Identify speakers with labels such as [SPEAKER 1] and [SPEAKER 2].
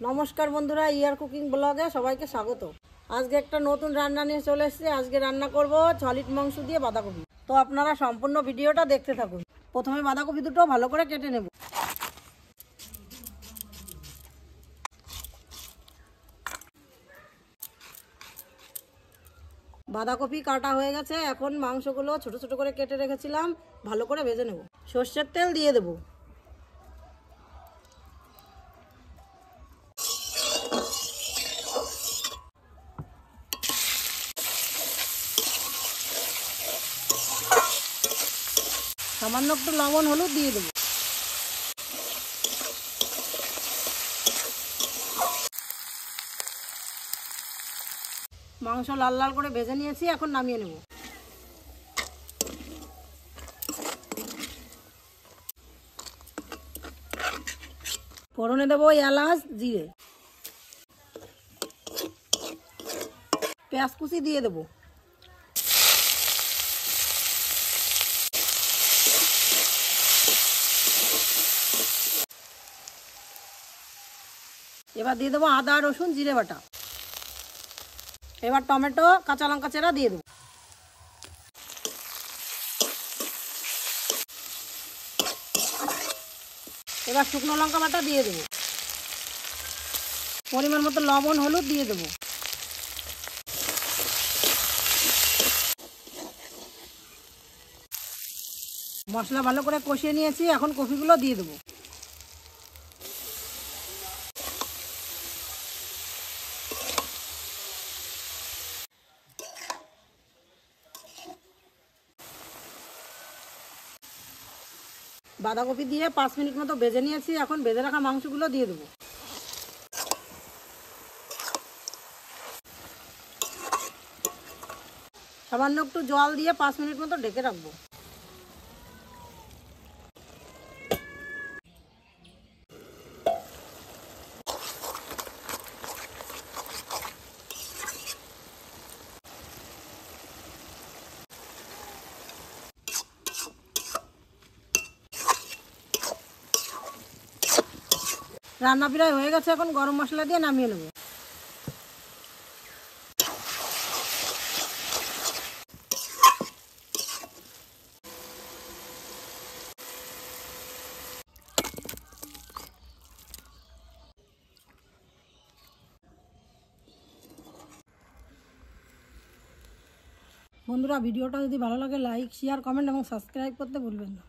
[SPEAKER 1] নমস্কার বন্ধুরা, ইয়ার কুকিং ব্লগে সবাইকে স্বাগত। আজকে একটা নতুন রান্না নিয়ে চলে এসেছি। আজকে রান্না করব সলিড মাংস দিয়ে বাঁধাকপি। তো আপনারা সম্পূর্ণ ভিডিওটা দেখতে থাকুন। প্রথমে বাঁধাকপি দুটো ভালো করে কেটে নেব। বাঁধাকপি কাটা হয়ে গেছে। এখন মাংসগুলো ছোট ছোট করে কেটে রেখেছিলাম ভালো করে ভেজে নেব। সর্ষের তেল দিয়ে দেবো। সামান্য একটু লবণ হলুদ দিয়ে দেবো। মাংস লাল লাল করে ভেজে নিয়েছি, এখন নামিয়ে নেব। ফোড়নে দেবো এলাচ জিরে, পেঁয়াজ কুচি দিয়ে দেবো। এবার দিয়ে দেবো আদা রসুন জিরে বাটা। এবার টমেটো কাঁচা লঙ্কা চেরা দিয়ে দেবো। এবার শুকনো লঙ্কা বাটা দিয়ে দেবো। পরিমাণ মতো লবণ হলুদ দিয়ে দেবো। মশলা ভালো করে কষিয়ে নিয়েছি, এখন কপিগুলো দিয়ে দেবো। বাঁধাকপি দিয়ে 5 মিনিট মতো ভেজে নিয়েছি, এখন ভেজে রাখা মাংসগুলো দিয়ে দেবো। সামান্য একটু জল দিয়ে 5 মিনিট মতো ঢেকে রাখবো। রান্না প্রায় হয়ে গেছে, এখন গরম মশলা দিয়ে নামিয়ে নেব। বন্ধুরা, ভিডিওটা যদি ভালো লাগে লাইক শেয়ার কমেন্ট এবং সাবস্ক্রাইব করতে ভুলবেন না।